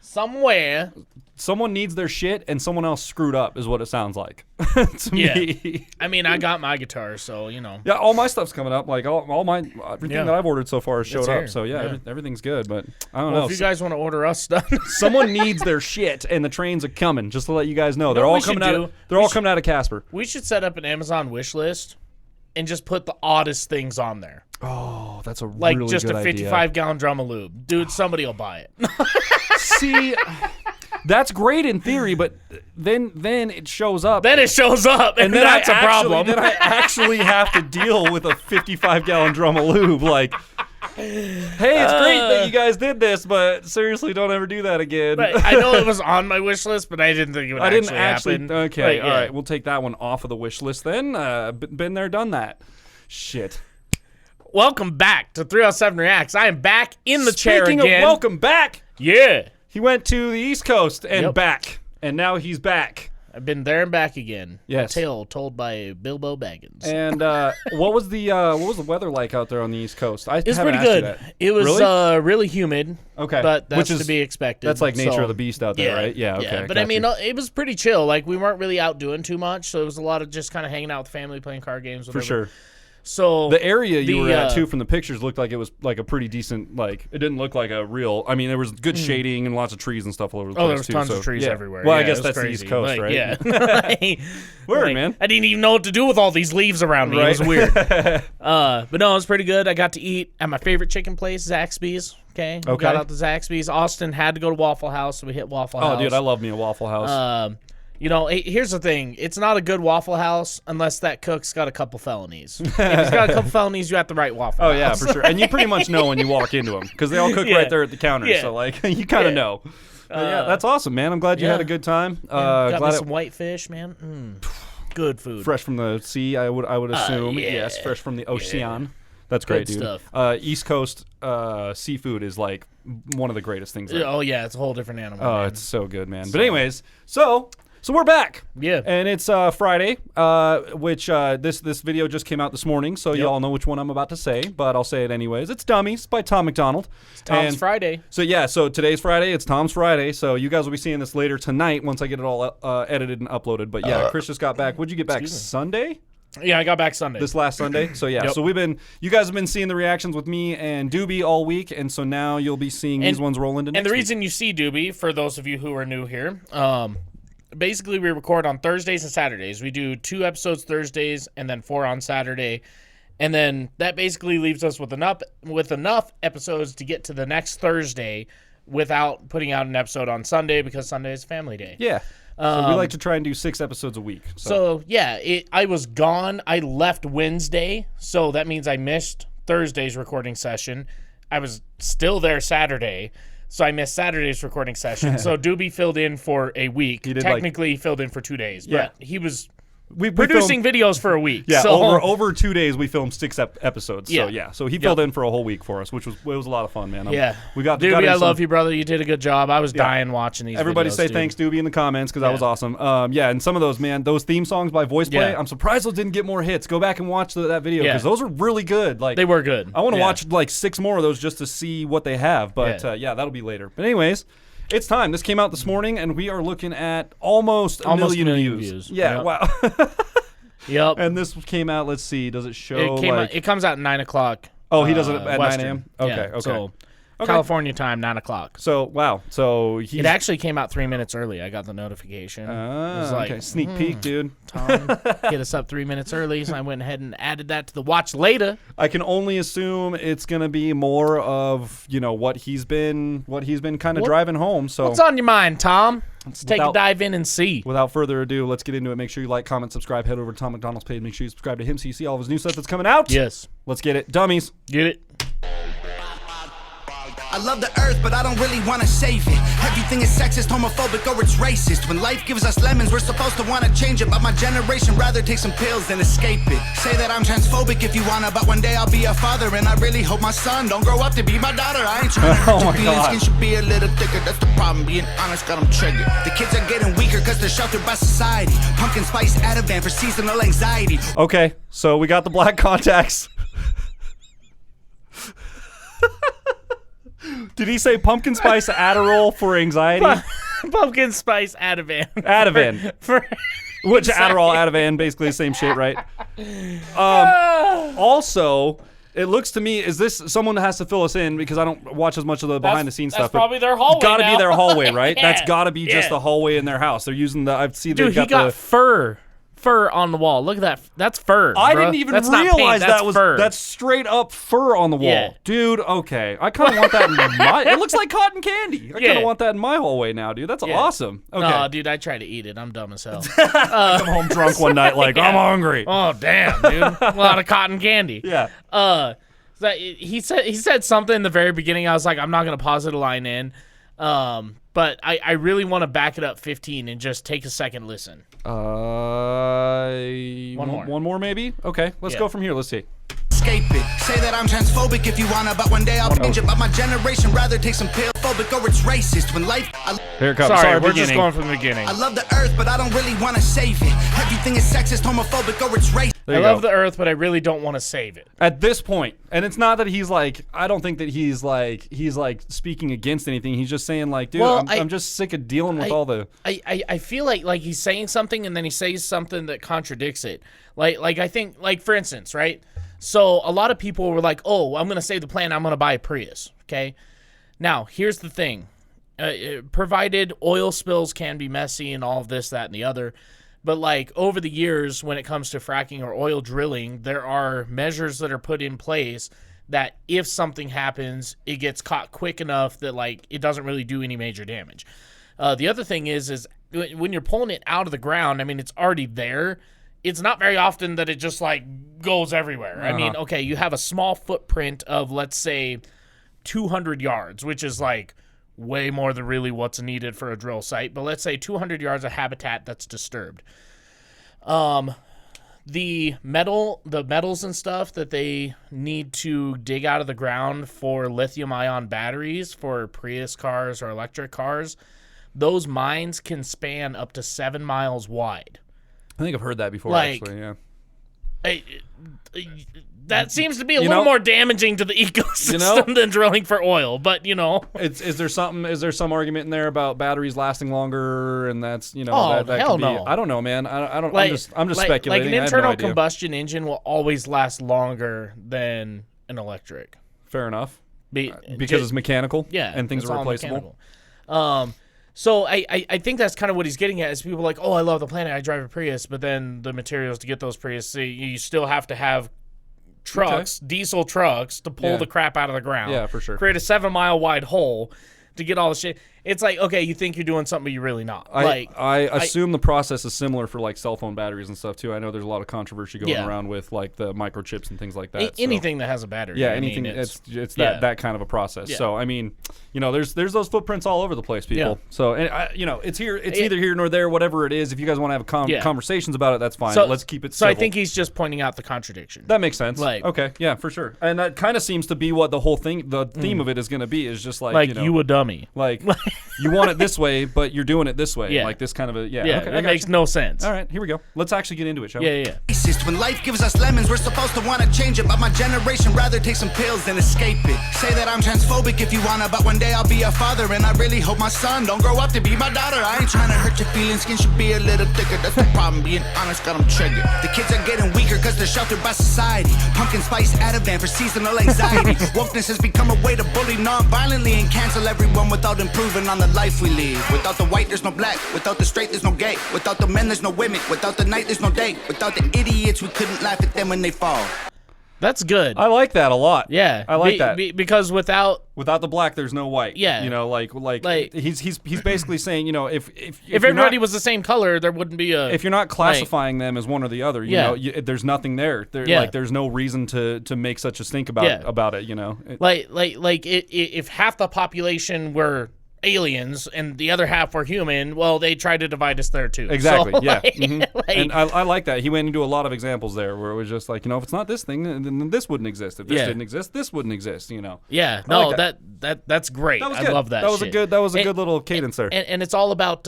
somewhere. Someone needs their shit, and someone else screwed up, is what it sounds like to me. I mean, I got my guitar, so you know. Yeah, all my stuff's coming up. Like all my everything that I've ordered so far has showed up. So everything's good. But I don't know. If you guys want to order us stuff, someone needs their shit, and the trains are coming. Just to let you guys know, they're all coming out. They're all coming out of Casper. We should set up an Amazon wish list, and just put the oddest things on there. Oh, that's a really good idea. Like just a 55-gallon drum of lube, dude. Somebody will buy it. See. That's great in theory, but then it shows up. Then it shows up, and then that's a problem. Then I actually have to deal with a 55-gallon drum of lube. Like, hey, it's great that you guys did this, but seriously, don't ever do that again. But I know it was on my wish list, but I didn't think it would happen. Okay, all right, we'll take that one off of the wish list then. Been there, done that. Shit. Welcome back to 307 Reacts. I am back in the chair again. Speaking of welcome back. Yeah. He went to the East Coast and back, and now he's back. I've been there and back again. Yes. A tale told by Bilbo Baggins. And what was the weather like out there on the East Coast? It's pretty good. It was really humid. Okay, but that's to be expected. That's like nature of the beast out there, right? Yeah. Okay. Yeah, but I mean, it was pretty chill. Like we weren't really out doing too much, so it was a lot of just kind of hanging out with family, playing card games. Whatever. For sure. So the area you were at too, from the pictures, looked like it was like a pretty decent. Like it didn't look like a real. I mean, there was good shading and lots of trees and stuff all over the place. There was tons of trees everywhere. Well, I guess that's crazy. The East Coast, right? Yeah. Word, man. I didn't even know what to do with all these leaves around me. Right? It was weird. But no, it was pretty good. I got to eat at my favorite chicken place, Zaxby's. Okay. We got out to Zaxby's. Austin had to go to Waffle House, so we hit Waffle House. Oh, dude, I love me a Waffle House. You know, here's the thing. It's not a good Waffle House unless that cook's got a couple felonies. If he's got a couple felonies, you have the right Waffle House. Oh, yeah, for sure. And you pretty much know when you walk into them because they all cook right there at the counter. Yeah. So, like, you kind of know. Yeah, that's awesome, man. I'm glad you had a good time. Got me some whitefish, man. Good food. Fresh from the sea, I would assume. Yes, fresh from the ocean. Yeah. That's great, dude. Stuff. East Coast seafood is, like, one of the greatest things there. Oh, yeah, it's a whole different animal. Oh, man. It's so good, man. But anyways, So we're back. Yeah. And it's Friday, which this video just came out this morning, so you all know which one I'm about to say, but I'll say it anyways. It's Dummies by TomMacdonald. It's Tom's Friday. So today's Friday. It's Tom's Friday, so you guys will be seeing this later tonight once I get it all edited and uploaded. But yeah, Chris just got back. What'd you get back? Sunday? Yeah, I got back Sunday. This last Sunday. So yeah, so you guys have been seeing the reactions with me and Doobie all week, and so now you'll be seeing these ones roll into next week. And the reason you see Doobie, for those of you who are new here, basically, we record on Thursdays and Saturdays. We do 2 episodes Thursdays and then 4 on Saturday. And then that basically leaves us with enough episodes to get to the next Thursday without putting out an episode on Sunday because Sunday is family day. Yeah. So we like to try and do 6 episodes a week. So yeah, I was gone. I left Wednesday, so that means I missed Thursday's recording session. I was still there Saturday. So I missed Saturday's recording session. So Doobie filled in for a week. Technically, he filled in for 2 days, but he was producing videos for a week. Yeah, so over 2 days we filmed 6 episodes. So so he filled in for a whole week for us, which was a lot of fun, man. We got Doobie, I love you, brother. You did a good job. I was dying watching these. Everybody videos, say thanks, Doobie, in the comments because that was awesome. And some of those, man, those theme songs by Voice Play, I'm surprised those didn't get more hits. Go back and watch that video because those are really good. Like they were good. I want to watch like 6 more of those just to see what they have. But that'll be later. But anyways. It's time. This came out this morning, and we are looking at almost a million views. Yeah, wow. Yep. And this came out, let's see, does it show? It comes out at 9 o'clock. Oh, he does it at Western. 9 a.m.? Okay. So California time, 9 o'clock. So, wow. So it actually came out 3 minutes early. I got the notification. It was like, sneak peek, dude. Tom, get us up 3 minutes early, so I went ahead and added that to the watch later. I can only assume it's going to be more of, what he's been kind of driving home. So what's on your mind, Tom? Let's take a dive in and see. Without further ado, let's get into it. Make sure you like, comment, subscribe. Head over to TomMacdonald's page. Make sure you subscribe to him so you see all of his new stuff that's coming out. Yes. Let's get it. Dummies. Get it. I love the earth, but I don't really want to save it. Everything is sexist, homophobic, or it's racist. When life gives us lemons, we're supposed to want to change it. But my generation rather take some pills than escape it. Say that I'm transphobic if you wanna, but one day I'll be a father. And I really hope my son don't grow up to be my daughter. I ain't trying to hurt your feelings. Skin should be a little thicker, that's the problem. Being honest, got them triggered. The kids are getting weaker because they're sheltered by society. Pumpkin spice Ativan for seasonal anxiety. Okay, so we got the black contacts. Did he say pumpkin spice Adderall for anxiety? Pumpkin spice Ativan. Ativan. Which Adderall, Ativan, basically the same shit, right? Also, it looks to me, is this someone that has to fill us in because I don't watch as much of the behind-the-scenes stuff. That's probably their hallway. Got to be their hallway, right? Yeah, That's got to be just the hallway in their house. They're using the. I've seen. Dude, he got fur on the wall. Look at that. That's fur. I bro. didn't even that's not realize paint, that was fur. that's straight up fur on the wall, Yeah. dude. Okay, I kind of want that in my. It looks like cotton candy. I kind of want that in my hallway now, dude. That's awesome. Okay, No, dude, I try to eat it. I'm dumb as hell. come home drunk one night, like I'm hungry. Oh damn, dude, a lot of cotton candy. Yeah. He said something in the very beginning. I was like, I'm not gonna pause it a line in, but I really want to back it up 15 and just take a second listen. One more maybe. Okay, let's go from here. Let's see. Escape it. Say that I'm transphobic if you wanna, but one day I'll change it. But my generation rather take some pill phobic or it's racist. When life, Here it comes. Sorry, we're beginning. just going from the beginning. I love the earth, but I don't really wanna save it. Everything is sexist, homophobic, or it's racist. I love the earth, but I really don't want to save it. At this point, and it's not that he's like, I don't think that he's like speaking against anything. He's just saying like, dude, I'm just sick of dealing with all the. I feel like he's saying something and then he says something that contradicts it. Like I think, like for instance, right? So a lot of people were like, oh, I'm gonna save the planet. I'm gonna buy a Prius. Okay. Now here's the thing. Provided oil spills can be messy and all of this, that, and the other. But like over the years, when it comes to fracking or oil drilling, there are measures that are put in place that if something happens, it gets caught quick enough that like it doesn't really do any major damage. The other thing is when you're pulling it out of the ground, I mean, it's already there. It's not very often that it just like goes everywhere. I mean, okay, you have a small footprint of, let's say, 200 yards, which is like way more than really what's needed for a drill site, but let's say 200 yards of habitat that's disturbed. The metals and stuff that they need to dig out of the ground for lithium-ion batteries for Prius cars or electric cars, those mines can span up to 7 miles wide. I think I've heard that before, actually, yeah. That seems to be a little more damaging to the ecosystem than drilling for oil, but is there some argument in there about batteries lasting longer, and that's that hell could be, no. I don't know, man. I don't. Like, I'm just speculating. Like an internal combustion engine will always last longer than an electric. Fair enough. Because it's mechanical. Yeah, and things are replaceable. So I think that's kind of what he's getting at is people are like, oh, I love the planet, I drive a Prius, but then the materials to get those Prius, you still have to have trucks, diesel trucks, to pull the crap out of the ground. Yeah, for sure. Create a 7 mile wide hole to get all the shit. It's like, okay, you think you're doing something, but you're really not. I assume the process is similar for like cell phone batteries and stuff too. I know there's a lot of controversy going around with like the microchips and things like that. Anything that has a battery. Yeah, anything. It's that kind of a process. Yeah. So I mean, there's those footprints all over the place, people. Yeah. So it's here. It's either here nor there. Whatever it is, if you guys want to have conversations about it, that's fine. So, let's keep it civil. So I think he's just pointing out the contradiction. That makes sense. Okay, yeah, for sure. And that kind of seems to be what the whole thing, the theme of it is going to be, is just like you a dummy. Like you want it this way, but you're doing it this way. Yeah. Like this kind of a Okay, that makes no sense. All right, here we go. Let's actually get into it, shall we? Yeah. When life gives us lemons, we're supposed to want to change it, but my generation rather take some pills than escape it. Say that I'm transphobic if you wanna, but one day I'll be a father, and I really hope my son don't grow up to be my daughter. I ain't trying to hurt your feelings, skin should be a little thicker. That's the problem, being honest, got them triggered. The kids are getting weaker cause they're sheltered by society. Pumpkin spice Ativan for seasonal anxiety. Wokeness has become a way to bully non-violently and cancel everyone without improving on the life we lead. Without the white, there's no black. Without the straight, there's no gay. Without the men, there's no women. Without the night, there's no day. Without the idiots, we couldn't laugh at them when they fall. That's good. I like that a lot. Yeah, I like that because without the black, there's no white. Yeah, like he's basically saying, if everybody was the same color, there wouldn't be a. If you're not classifying them as one or the other, there's nothing there. There's no reason to make such a stink about it. If half the population were aliens and the other half were human, well, they tried to divide us there too. Exactly. So, and I like that. He went into a lot of examples there where it was just like, if it's not this thing, then this wouldn't exist. If this didn't exist, this wouldn't exist. Yeah. No, like that's great. I love that. That was a good little cadence there. And it's all about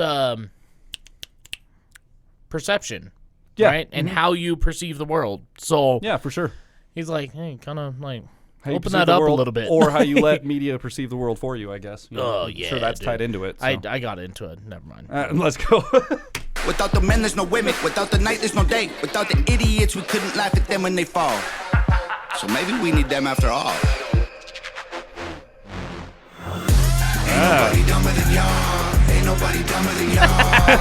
perception. Yeah. Right. And how you perceive the world. So yeah, for sure. He's like, hey, kind of like how you Open perceive that the up world, a little bit. or how you let media perceive the world for you, I guess. You know, I'm sure that's dude. tied into it. So. I got into it. Never mind. Let's go. Without the men, there's no women. Without the night, there's no day. Without the idiots, we couldn't laugh at them when they fall. So maybe we need them after all. Ain't nobody dumber than y'all. Ain't nobody dumber than y'all. I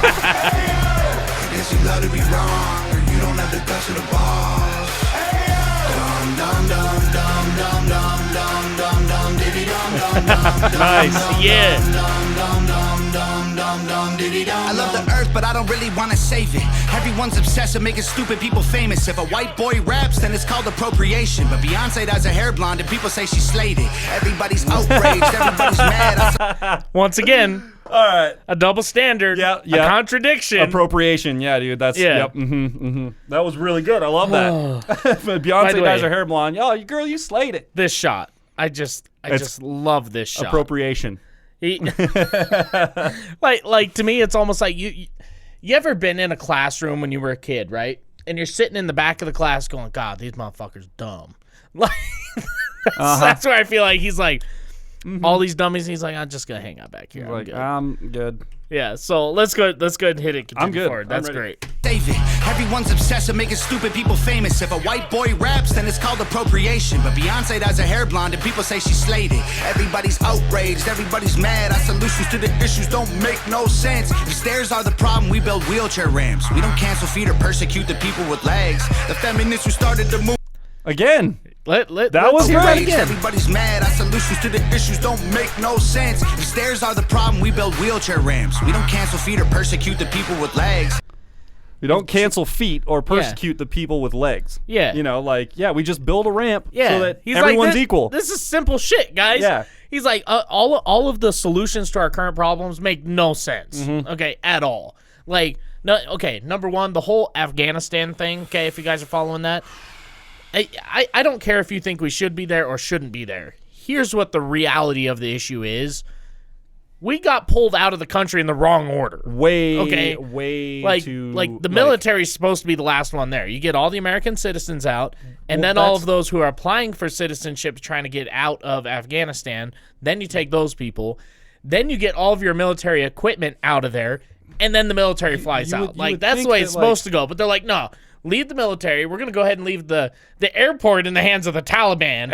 guess you love to be wrong, or you don't have the guts of the balls. Dum dum dum dum dum dum dum dum dum diddy dum dum dum. Nice, yeah. I love the earth, but I don't really want to save it. Everyone's obsessed with making stupid people famous. If a white boy raps, then it's called appropriation. But Beyonce dyes her hair blonde, and people say she slayed it. Everybody's outraged, everybody's mad. Once again, all right, a double standard. Yeah. A contradiction. Appropriation. Yeah, dude. That's Yep. That was really good. I love that. Beyonce dyes her hair blonde. Oh, girl, you slayed it. This shot. I just love this shot. Appropriation. Like to me, it's almost like you ever been in a classroom when you were a kid, right? And you're sitting in the back of the class going, God, these motherfuckers dumb. Like that's where I feel like he's like all these dummies. He's like, I'm just gonna hang out back here. I'm good. Yeah, so let's go ahead and hit it. Continue I'm good. Forward. That's great. David, everyone's obsessed with making stupid people famous. If a white boy raps, then it's called appropriation. But Beyonce dyes her hair blonde, and people say she slayed it. Everybody's outraged, everybody's mad. Our solutions to the issues don't make no sense. If stairs are the problem, we build wheelchair ramps. We don't cancel feet or persecute the people with legs. The feminists who started the movement. Again. That was great. Everybody's mad. Our solutions to the issues don't make no sense. If stairs are the problem, we build wheelchair ramps. We don't cancel feet or persecute the people with legs. We don't cancel feet or persecute the people with legs. Yeah. You know, we just build a ramp so that He's everyone's like, equal. This is simple shit, guys. Yeah. He's like, all of the solutions to our current problems make no sense. Okay, at all. Like, no. Okay, number one, the whole Afghanistan thing. Okay, if you guys are following that. I don't care if you think we should be there or shouldn't be there. Here's what the reality of the issue is. We got pulled out of the country in the wrong order. Way like too... Like, the military is supposed to be the last one there. You get all the American citizens out, and then all of those who are applying for citizenship trying to get out of Afghanistan, then you take those people. Then you get all of your military equipment out of there, and then the military flies out. That's the way it's supposed to go. But they're like, no. Leave the military. We're going to go ahead and leave the airport in the hands of the Taliban.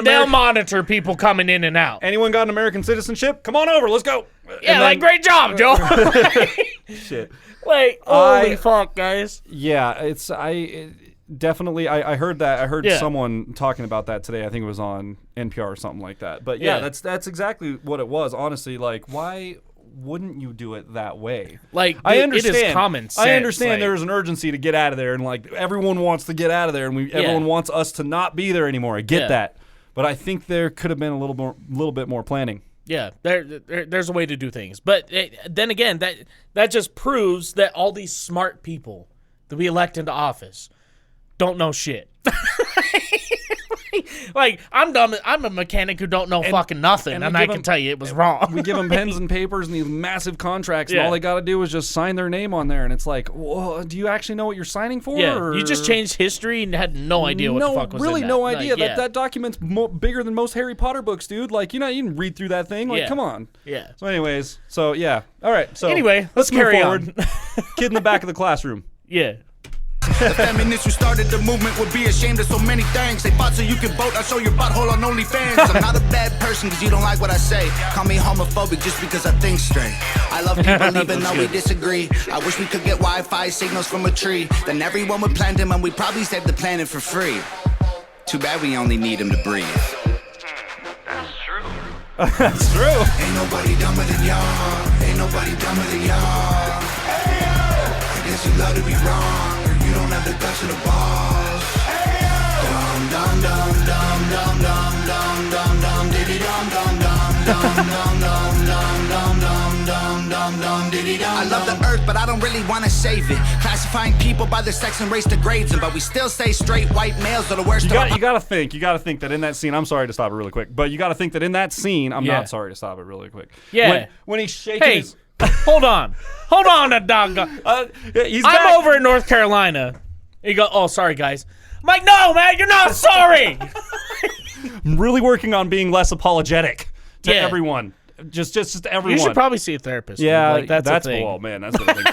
They'll monitor people coming in and out. Anyone got an American citizenship? Come on over. Let's go. Yeah, great job, Joe. Shit. Holy fuck, guys. Yeah, definitely. I heard that. I heard someone talking about that today. I think it was on NPR or something like that. But that's exactly what it was. Honestly, why wouldn't you do it that way? I understand. It is common sense. I understand there's an urgency to get out of there, and everyone wants to get out of there, and everyone wants us to not be there anymore. I get that, but I think there could have been a little bit more planning. Yeah, there's a way to do things, but then again, that just proves that all these smart people that we elect into office don't know shit. I'm dumb. I'm a mechanic who don't know fucking nothing, and I can tell you it was wrong. We give them pens and papers and these massive contracts, and all they got to do is just sign their name on there, and it's like, well, do you actually know what you're signing for? Yeah, you just changed history and had no idea what the fuck was in that. Really no idea. That document's bigger than most Harry Potter books, dude. You can read through that thing. Come on. Yeah. So anyways, all right. So anyway, let's carry on. Kid in the back of the classroom. Yeah. The feminists who started the movement would be ashamed of so many things. They fought so you could vote. I'll show your butthole on OnlyFans. I'm not a bad person because you don't like what I say. Call me homophobic just because I think straight. I love people even though we disagree. I wish we could get Wi-Fi signals from a tree. Then everyone would plant them and we'd probably save the planet for free. Too bad we only need them to breathe. That's true. That's true. Ain't nobody dumber than y'all. Ain't nobody dumber than y'all. I guess you love to be wrong. You don't have the guts of the balls. Dum dum dum dum dum dum dum dum dum diddy dum dum dum dum dum dum dum dum dum dum dum diddy dum. I love the earth, but I don't really want to save it. Classifying people by their sex and race degrades them, but we still say straight white males are the worst. You gotta think that in that scene. I'm sorry to stop it really quick, but you gotta think that in that scene. I'm not sorry to stop it really quick. Yeah. When he's shaking his. Hold on, a doggone. I'm over in North Carolina. You go, oh, sorry, guys. I'm like, no, man, you're not sorry. I'm really working on being less apologetic to everyone. Just everyone. You should probably see a therapist. Yeah, like, that's a thing. Oh man, that's a thing.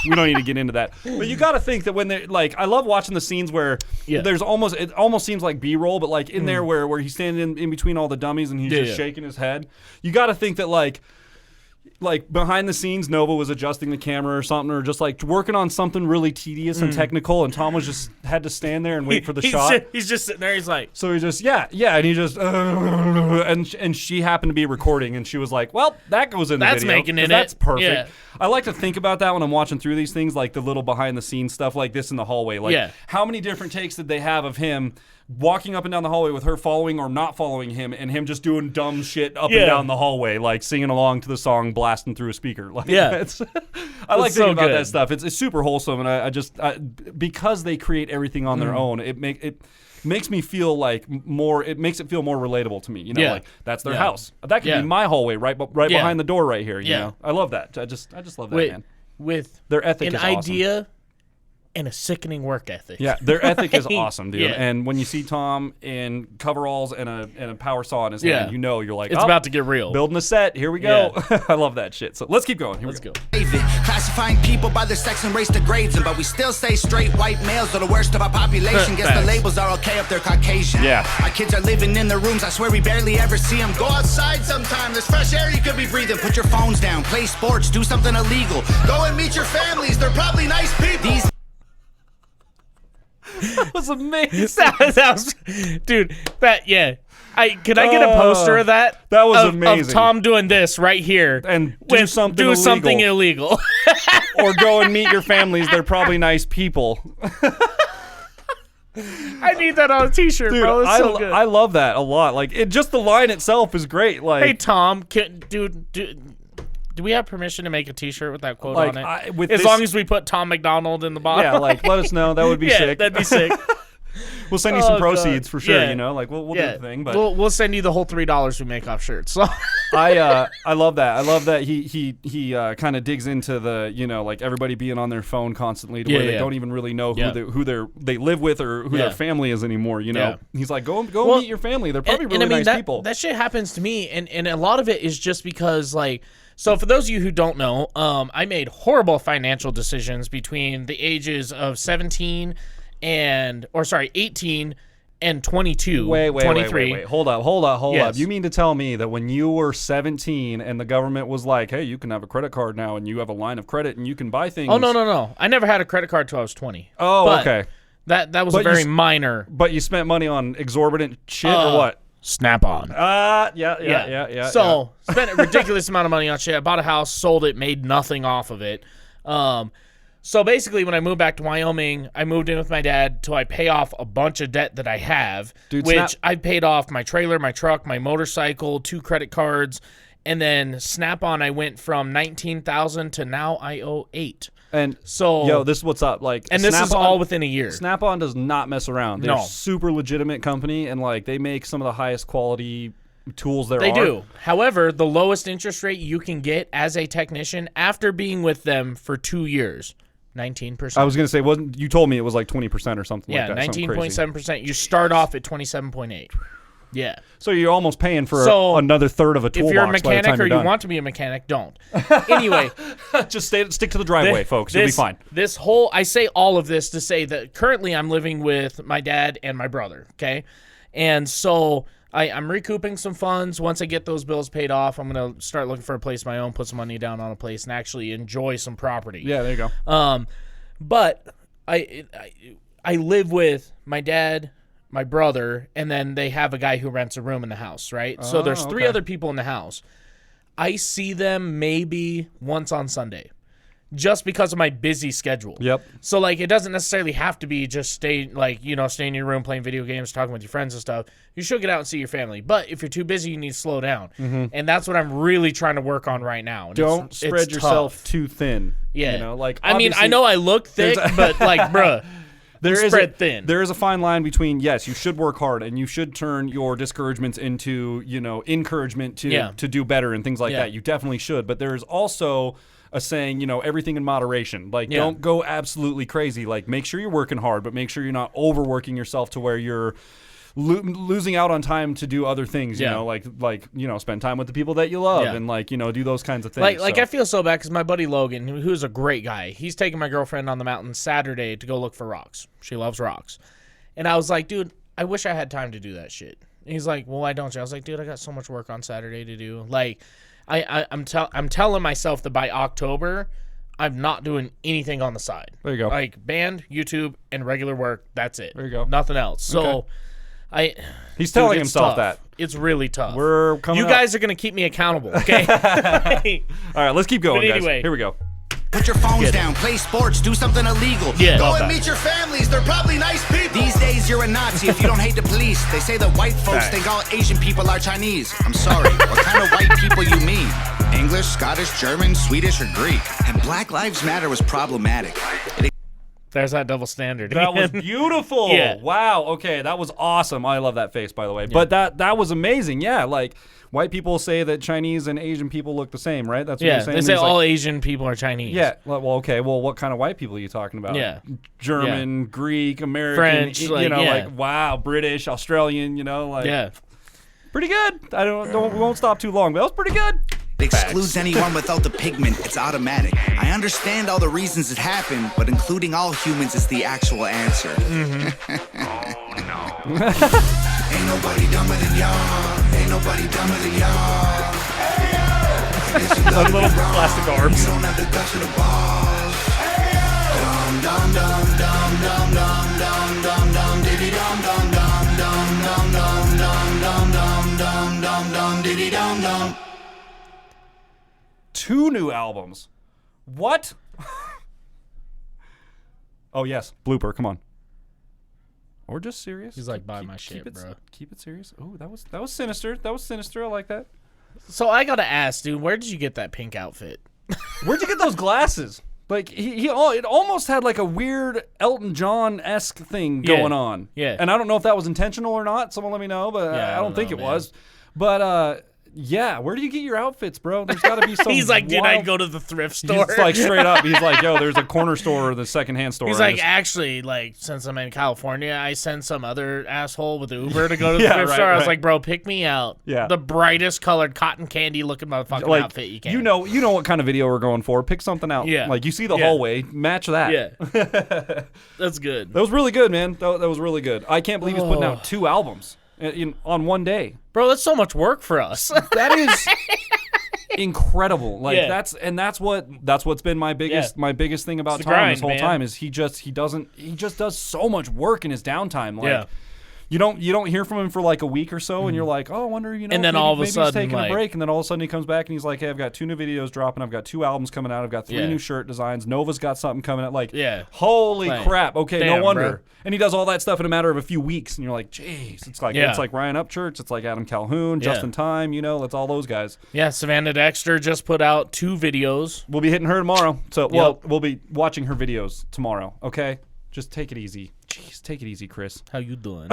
We don't need to get into that. But you got to think that when they like, I love watching the scenes where there's it almost seems like B-roll, but like in there where he's standing in between all the dummies and he's just shaking his head. You got to think that like behind the scenes, Nova was adjusting the camera or something, or just like working on something really tedious and technical, and Tom was just had to stand there and wait for the shot. He's just sitting there. He's like, so he just and he just and she happened to be recording, and she was like, well, that goes in the video. That's making it. That's perfect. Yeah. I like to think about that when I'm watching through these things, like the little behind the scenes stuff like this in the hallway. Like how many different takes did they have of him walking up and down the hallway with her following or not following him, and him just doing dumb shit up and down the hallway, like singing along to the song, blasting through a speaker. Like, I like thinking about that stuff. It's super wholesome, and I just because they create everything on their own, it makes me feel like more. It makes it feel more relatable to me. You know, like that's their house. That could be my hallway, right behind the door, right here. You know, I love that. I just love that, man. With their ethic is awesome. Idea. And a sickening work ethic. Yeah, their ethic is awesome, dude. And when you see Tom in coveralls and a power saw in his hand, you know you're like, it's about to get real. Building a set. Here we go. I love that shit. So let's keep going. Let's go. Classifying people by their sex and race degrades them, but we still say straight white males are the worst of our population. Guess the labels are okay if they're Caucasian. Yeah. Our kids are living in their rooms. I swear we barely ever see them. Go outside sometime. There's fresh air you could be breathing. Put your phones down. Play sports. Do something illegal. Go and meet your families. They're probably nice people. That was amazing. that was, dude. Can I get a poster of that? That was amazing. Of Tom doing this right here and do something illegal. Or go and meet your families. They're probably nice people. I need that on a t-shirt, dude, bro. It's so good. I love that a lot. Like just the line itself is great. Like, hey Tom, do we have permission to make a t-shirt with that quote on it? As long as we put TomMacdonald in the bottom. Yeah, like let us know. That would be sick. That'd be sick. We'll send you some proceeds for sure. You know, like we'll do the thing. But we'll send you the whole $3 we make off shirts. So I love that. I love that he kind of digs into the, you know, like everybody being on their phone constantly to where they don't even really know who they live with or who their family is anymore. You know, he's like go meet your family. They're probably really nice people. That shit happens to me, and a lot of it is just because like. So for those of you who don't know, I made horrible financial decisions between the ages of 18 and 22. Wait. Hold up. You mean to tell me that when you were 17 and the government was like, hey, you can have a credit card now and you have a line of credit and you can buy things. Oh, no. I never had a credit card till I was 20. Oh, but okay. That was a very minor. But you spent money on exorbitant shit or what? Snap-on. Yeah. So, spent a ridiculous amount of money on shit. I bought a house, sold it, made nothing off of it. So, basically, when I moved back to Wyoming, I moved in with my dad till I pay off a bunch of debt that I have, which I paid off my trailer, my truck, my motorcycle, 2 credit cards, and then Snap-on, I went from $19,000 to now I owe $8,000. And so, this is what's up. Like, and this is all within a year. Snap-on does not mess around. They're a super legitimate company, and like they make some of the highest quality tools there are. They do. However, the lowest interest rate you can get as a technician after being with them for 2 years, 19%. I was gonna say, you told me it was like 20% or something like that. 19.7%. You start off at 27.8. Yeah. So you're almost paying for another third of a toolbox. If you're a mechanic or you want to be a mechanic, don't. Anyway. Just stick to the driveway, folks. You'll be fine. I say all of this to say that currently I'm living with my dad and my brother, okay? And so I'm recouping some funds. Once I get those bills paid off, I'm going to start looking for a place of my own, put some money down on a place, and actually enjoy some property. Yeah, there you go. But I live with my dad, my brother, and then they have a guy who rents a room in the house, right? So there's 3 other people in the house. I see them maybe once on Sunday just because of my busy schedule. Yep. So, like, it doesn't necessarily have to be just stay in your room playing video games, talking with your friends and stuff. You should get out and see your family. But if you're too busy, you need to slow down. Mm-hmm. And that's what I'm really trying to work on right now. And don't spread yourself too thin. Yeah. You know, like, I mean, I know I look thick, but, like, bruh. There is a fine line between, yes, you should work hard and you should turn your discouragements into, you know, encouragement to do better and things like that. You definitely should. But there's also a saying, you know, everything in moderation. Like, don't go absolutely crazy. Like, make sure you're working hard, but make sure you're not overworking yourself to where you're losing out on time to do other things, you know, like spend time with the people that you love and do those kinds of things. Like I feel so bad because my buddy Logan, who's a great guy, he's taking my girlfriend on the mountain Saturday to go look for rocks. She loves rocks. And I was like, dude, I wish I had time to do that shit. And he's like, well, why don't you? I was like, dude, I got so much work on Saturday to do. Like, I'm telling myself that by October, I'm not doing anything on the side. There you go. Like band, YouTube, and regular work. That's it. There you go. Nothing else. So, he's telling himself tough. that. It's really tough. We're coming. You guys are gonna keep me accountable, okay? All right, let's keep going, anyway, guys. Here we go. Put your phones down, play sports, do something illegal. Yeah, go and meet your families, they're probably nice people. These days you're a Nazi if you don't hate the police. They say that white folks think all Asian people are Chinese. I'm sorry, what kind of white people you mean? English, Scottish, German, Swedish, or Greek? And Black Lives Matter was problematic. There's that double standard. That was beautiful. Yeah. Wow. Okay, that was awesome. I love that face, by the way. Yeah. But that was amazing. Yeah, like white people say that Chinese and Asian people look the same, right? That's what you're saying. They say all Asian people are Chinese. Yeah. Well, okay. Well, what kind of white people are you talking about? Yeah. German, Greek, American, French, like wow, British, Australian. Pretty good. We won't stop too long, but that was pretty good. It excludes anyone without the pigment. It's automatic. I understand all the reasons it happened, but including all humans is the actual answer. Oh, no. Ain't nobody dumber than y'all. Ain't nobody dumber than y'all. Little plastic arms. You don't have the guts or the balls. Dum dum dum dum dum dum dum dum dum diddy dum dum dum dum dum dum dum dum dum dum dum diddy dum dum. 2 new albums. What? Oh yes, blooper. Come on. Or just serious. He's like, buy my shit, bro. Keep it serious. Oh, that was sinister. That was sinister. I like that. So I gotta ask, dude, where did you get that pink outfit? Where'd you get those glasses? Like it almost had like a weird Elton John-esque thing going on. Yeah. And I don't know if that was intentional or not. Someone let me know, but I don't think it was. But yeah, where do you get your outfits, bro? There's got to be some. He's like, dude, wild... I'd go to the thrift store. He's like straight up. He's like, yo, there's a corner store or the secondhand store. He's like, actually, like, since I'm in California, I send some other asshole with Uber to go to the thrift store. I was like, bro, pick me out. Yeah. The brightest colored cotton candy looking motherfucking outfit you can. You know what kind of video we're going for. Pick something out. Yeah. Like you see the hallway, match that. Yeah. That's good. That was really good, man. That was really good. I can't believe he's putting out 2 albums on one day. Bro, that's so much work for us. That is incredible. Like that's what's been my biggest thing about Tom this whole time is he just does so much work in his downtime. Like you don't hear from him for like a week or so, and you're like, oh, I wonder, and then all of a sudden he's taking a break, and then all of a sudden he comes back and he's like, hey, I've got 2 new videos dropping, I've got 2 albums coming out, I've got 3 new shirt designs, Nova's got something coming out. Like, holy crap! Okay, damn, no wonder. Bro. And he does all that stuff in a matter of a few weeks, and you're like, jeez, it's like Ryan Upchurch, it's like Adam Calhoun, Just in Time, it's all those guys. Yeah, Savannah Dexter just put out 2 videos. We'll be hitting her tomorrow, so we'll be watching her videos tomorrow. Okay, just take it easy. Jeez, take it easy, Chris. How you doing?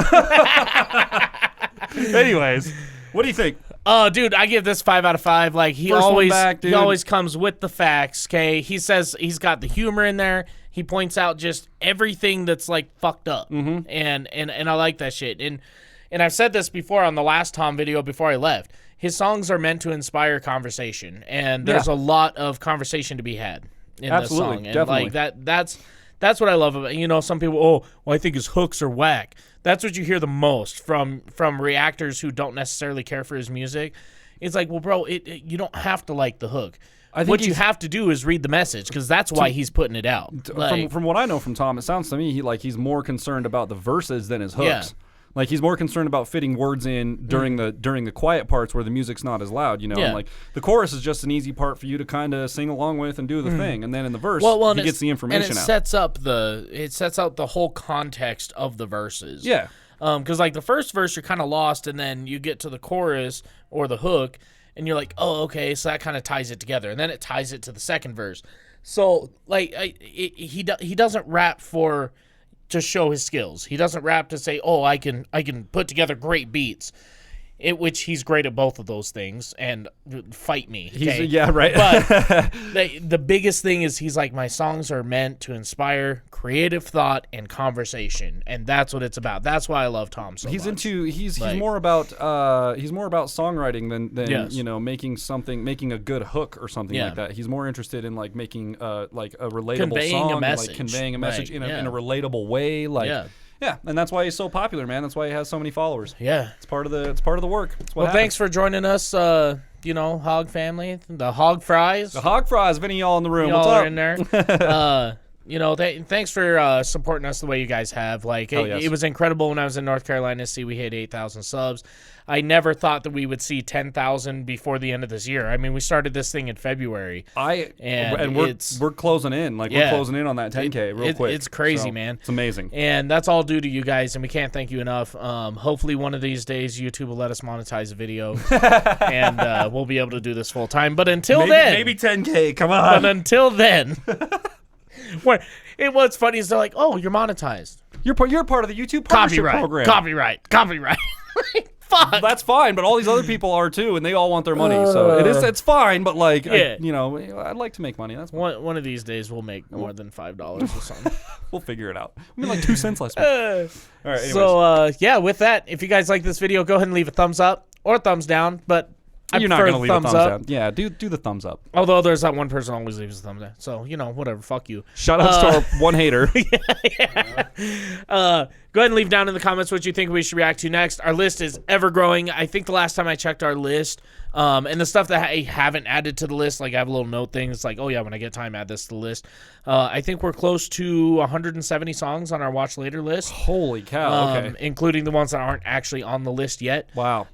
Anyways, what do you think? Oh, dude, I give this 5 out of 5. Like he always comes with the facts. Okay, he says he's got the humor in there. He points out just everything that's like fucked up, and I like that shit. And I've said this before on the last Tom video before I left. His songs are meant to inspire conversation, and there's a lot of conversation to be had in this song. And definitely. Like that's what I love about it. Some people, I think his hooks are whack. That's what you hear the most from reactors who don't necessarily care for his music. It's like, well, bro, you don't have to like the hook. What you have to do is read the message, because that's why he's putting it out. From what I know from Tom, it sounds to me he's more concerned about the verses than his hooks. Yeah. Like he's more concerned about fitting words in during the quiet parts where the music's not as loud, Yeah. And like the chorus is just an easy part for you to kind of sing along with and do the thing, and then in the verse he gets the information and it out. sets out the whole context of the verses. Yeah. Because like the first verse you're kind of lost, and then you get to the chorus or the hook, and you're like, oh, okay, so that kind of ties it together, and then it ties it to the second verse. So like he doesn't rap to show his skills. He doesn't rap to say, oh, I can put together great beats. which he's great at both of those things, and fight me. Okay? Yeah, right. But the biggest thing is he's like, my songs are meant to inspire creative thought and conversation, and that's what it's about. That's why I love Tom so much. He's more about songwriting than making a good hook or something like that. He's more interested in like making like a relatable song, and, like conveying a message in a relatable way, Yeah, and that's why he's so popular, man. That's why he has so many followers. Yeah, it's part of the work. Well, thanks for joining us, Hog family, the Hog Fries. The Hog Fries. If any of y'all in the room, what's up? Are in there. Thanks for supporting us the way you guys have. Like, it was incredible when I was in North Carolina to see we hit 8,000 subs. I never thought that we would see 10,000 before the end of this year. I mean, we started this thing in February. We're closing in. Like, we're closing in on that 10K real quick. It's crazy, man. It's amazing. And that's all due to you guys, and we can't thank you enough. Hopefully one of these days YouTube will let us monetize a video, and we'll be able to do this full time. But until then... Maybe 10K, come on. But until then... What's funny is they're like, oh, you're monetized. You're part of the YouTube partnership program. Copyright. Fuck. That's fine, but all these other people are too, and they all want their money. So it's fine, but like, I'd like to make money. That's one of these days we'll make more than $5 or something. We'll figure it out. I mean, like 2 cents less. All right. Anyways. So with that, if you guys like this video, go ahead and leave a thumbs up or a thumbs down. But you're not going to leave a thumbs down. Yeah, do the thumbs up. Although there's that one person who always leaves a thumbs down. So, whatever. Fuck you. Shout out to our one hater. Go ahead and leave down in the comments what you think we should react to next. Our list is ever growing. I think the last time I checked our list, and the stuff that I haven't added to the list, like I have a little note thing. It's like, oh, yeah, when I get time, add this to the list. I think we're close to 170 songs on our Watch Later list. Holy cow. Okay. Including the ones that aren't actually on the list yet. Wow.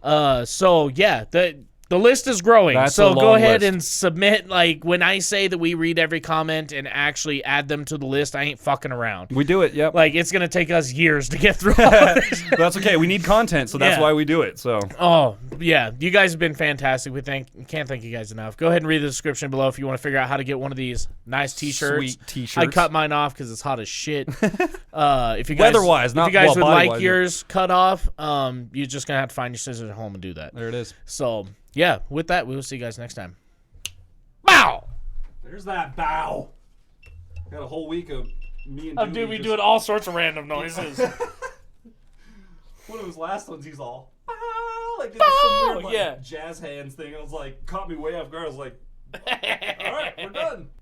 The list is growing, so go ahead list. and submit. Like, when I say that we read every comment and actually add them to the list, I ain't fucking around. We do it, yep. Like, it's going to take us years to get through all this. That's okay. We need content, so that's why we do it. So. Oh, yeah. You guys have been fantastic. We can't thank you guys enough. Go ahead and read the description below if you want to figure out how to get one of these nice T-shirts. Sweet T-shirts. I cut mine off because it's hot as shit. If you guys, weather-wise, not if you guys would like body-wise. Yours cut off, you're just going to have to find your scissors at home and do that. There it is. So... yeah, with that, we will see you guys next time. Bow! There's that bow. Got a whole week of me and Doobie doing all sorts of random noises. One of his last ones, he's all, like did some weird, jazz hands thing. I was like, caught me way off guard. I was like, all right, we're done.